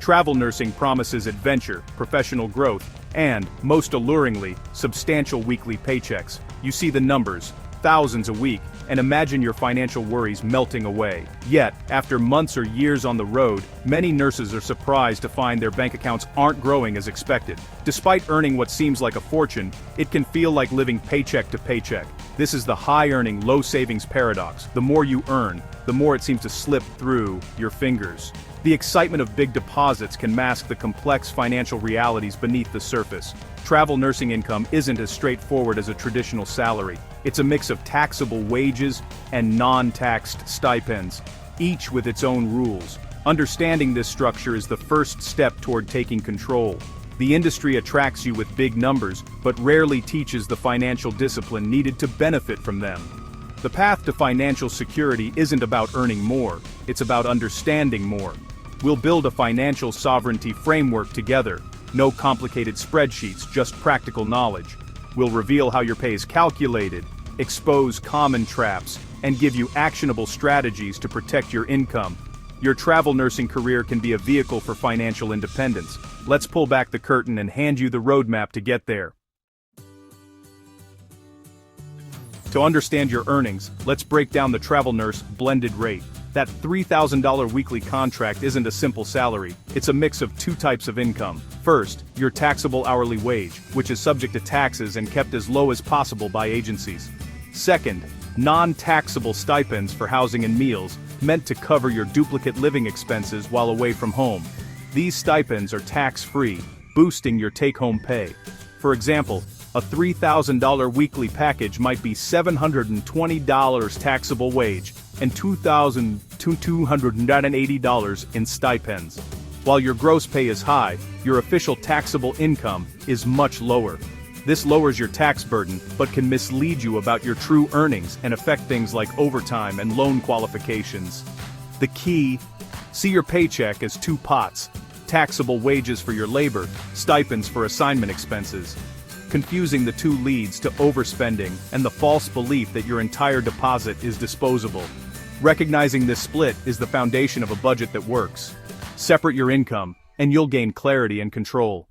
Travel nursing promises adventure, professional growth, and, most alluringly, substantial weekly paychecks. You see the numbers, thousands a week, and imagine your financial worries melting away. Yet, after months or years on the road, many nurses are surprised to find their bank accounts aren't growing as expected. Despite earning what seems like a fortune, it can feel like living paycheck to paycheck. This is the high-earning, low-savings paradox. The more you earn, the more it seems to slip through your fingers. The excitement of big deposits can mask the complex financial realities beneath the surface. Travel nursing income isn't as straightforward as a traditional salary. It's a mix of taxable wages and non-taxed stipends, each with its own rules. Understanding this structure is the first step toward taking control. The industry attracts you with big numbers, but rarely teaches the financial discipline needed to benefit from them. The path to financial security isn't about earning more, it's about understanding more. We'll build a financial sovereignty framework together. No complicated spreadsheets, just practical knowledge. We'll reveal how your pay is calculated, expose common traps, and give you actionable strategies to protect your income. Your travel nursing career can be a vehicle for financial independence. Let's pull back the curtain and hand you the roadmap to get there. To understand your earnings, let's break down the travel nurse blended rate. That $3,000 weekly contract isn't a simple salary, it's a mix of two types of income. First, your taxable hourly wage, which is subject to taxes and kept as low as possible by agencies. Second, non-taxable stipends for housing and meals, meant to cover your duplicate living expenses while away from home. These stipends are tax-free, boosting your take-home pay. For example, a $3,000 weekly package might be $720 taxable wage and $2,280 in stipends. While your gross pay is high, your official taxable income is much lower. This lowers your tax burden, but can mislead you about your true earnings and affect things like overtime and loan qualifications. The key: see your paycheck as two pots: taxable wages for your labor, stipends for assignment expenses. Confusing the two leads to overspending and the false belief that your entire deposit is disposable. Recognizing this split is the foundation of a budget that works. Separate your income, and you'll gain clarity and control.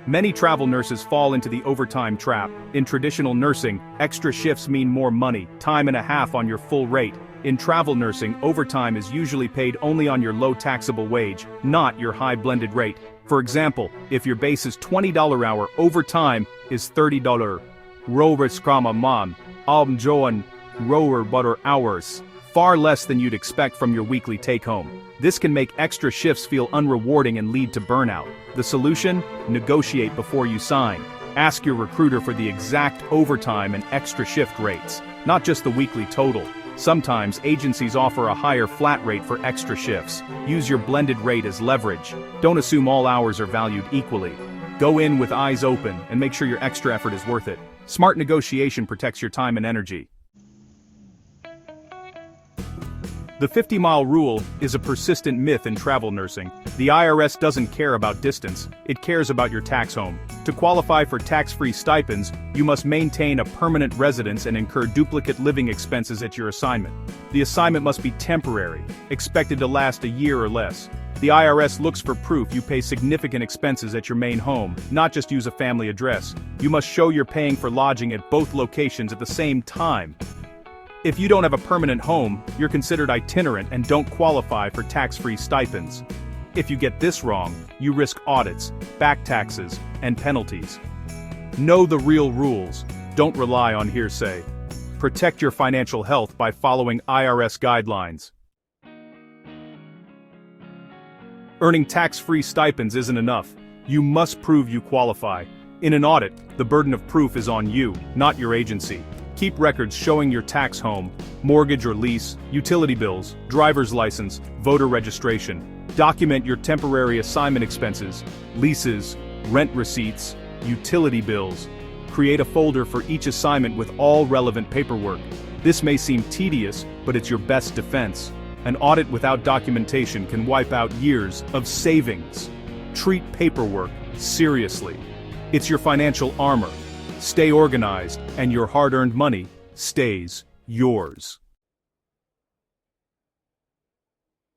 Many travel nurses fall into the overtime trap. In traditional nursing, extra shifts mean more money, time and a half on your full rate. In travel nursing, overtime is usually paid only on your low taxable wage, not your high blended rate. For example, if your base is $20 hour, overtime is $30. Rover skrama man, joan rower butter hours. Far less than you'd expect from your weekly take-home. This can make extra shifts feel unrewarding and lead to burnout. The solution? Negotiate before you sign. Ask your recruiter for the exact overtime and extra shift rates, not just the weekly total. Sometimes agencies offer a higher flat rate for extra shifts. Use your blended rate as leverage. Don't assume all hours are valued equally. Go in with eyes open and make sure your extra effort is worth it. Smart negotiation protects your time and energy. The 50-mile rule is a persistent myth in travel nursing. The IRS doesn't care about distance, it cares about your tax home. To qualify for tax-free stipends, you must maintain a permanent residence and incur duplicate living expenses at your assignment. The assignment must be temporary, expected to last a year or less. The IRS looks for proof you pay significant expenses at your main home, not just use a family address. You must show you're paying for lodging at both locations at the same time. If you don't have a permanent home, you're considered itinerant and don't qualify for tax-free stipends. If you get this wrong, you risk audits, back taxes, and penalties. Know the real rules. Don't rely on hearsay. Protect your financial health by following IRS guidelines. Earning tax-free stipends isn't enough. You must prove you qualify. In an audit, the burden of proof is on you, not your agency. Keep records showing your tax home, mortgage or lease, utility bills, driver's license, voter registration. Document your temporary assignment expenses, leases, rent receipts, utility bills. Create a folder for each assignment with all relevant paperwork. This may seem tedious, but it's your best defense. An audit without documentation can wipe out years of savings. Treat paperwork seriously. It's your financial armor. Stay organized, and your hard-earned money stays yours.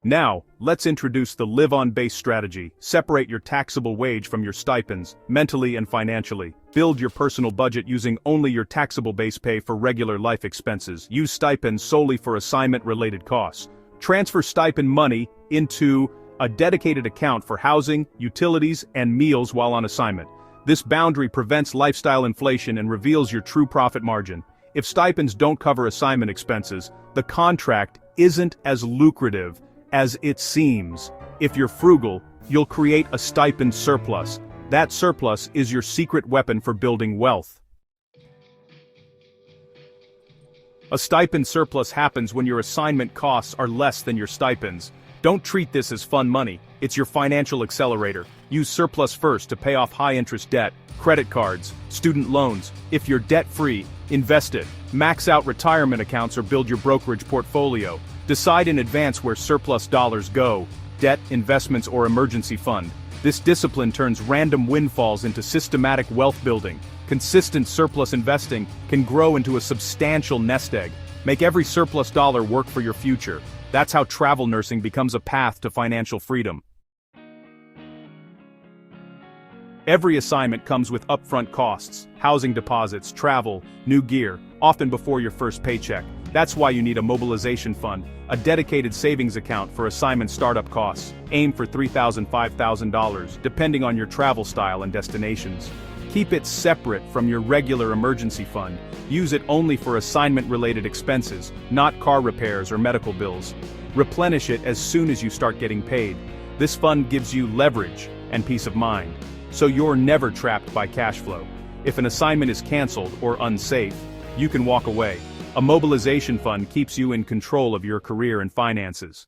Now, let's introduce the live-on-base strategy. Separate your taxable wage from your stipends, mentally and financially. Build your personal budget using only your taxable base pay for regular life expenses. Use stipends solely for assignment-related costs. Transfer stipend money into a dedicated account for housing, utilities, and meals while on assignment. This boundary prevents lifestyle inflation and reveals your true profit margin. If stipends don't cover assignment expenses, the contract isn't as lucrative as it seems. If you're frugal, you'll create a stipend surplus. That surplus is your secret weapon for building wealth. A stipend surplus happens when your assignment costs are less than your stipends. Don't treat this as fun money, it's your financial accelerator. Use surplus first to pay off high-interest debt, credit cards, student loans. If you're debt-free, invest it. Max out retirement accounts or build your brokerage portfolio. Decide in advance where surplus dollars go: debt, investments, or emergency fund. This discipline turns random windfalls into systematic wealth building. Consistent surplus investing can grow into a substantial nest egg. Make every surplus dollar work for your future. That's how travel nursing becomes a path to financial freedom. Every assignment comes with upfront costs: housing deposits, travel, new gear, often before your first paycheck. That's why you need a mobilization fund, a dedicated savings account for assignment startup costs. Aim for $3,000 to $5,000, depending on your travel style and destinations. Keep it separate from your regular emergency fund. Use it only for assignment-related expenses, not car repairs or medical bills. Replenish it as soon as you start getting paid. This fund gives you leverage and peace of mind, so you're never trapped by cash flow. If an assignment is canceled or unsafe, you can walk away. A mobilization fund keeps you in control of your career and finances.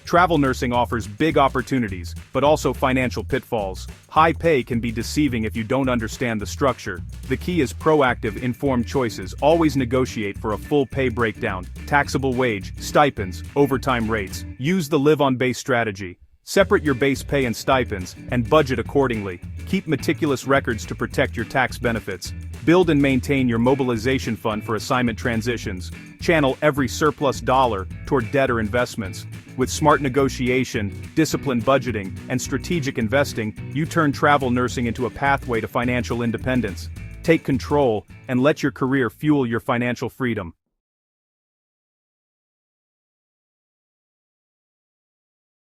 Travel nursing offers big opportunities, but also financial pitfalls. High pay can be deceiving if you don't understand the structure. The key is proactive, informed choices. Always negotiate for a full pay breakdown, taxable wage, stipends, overtime rates. Use the live-on-base strategy. Separate your base pay and stipends, and budget accordingly. Keep meticulous records to protect your tax benefits. Build and maintain your mobilization fund for assignment transitions. Channel every surplus dollar toward debt or investments. With smart negotiation, disciplined budgeting, and strategic investing, you turn travel nursing into a pathway to financial independence. Take control and let your career fuel your financial freedom.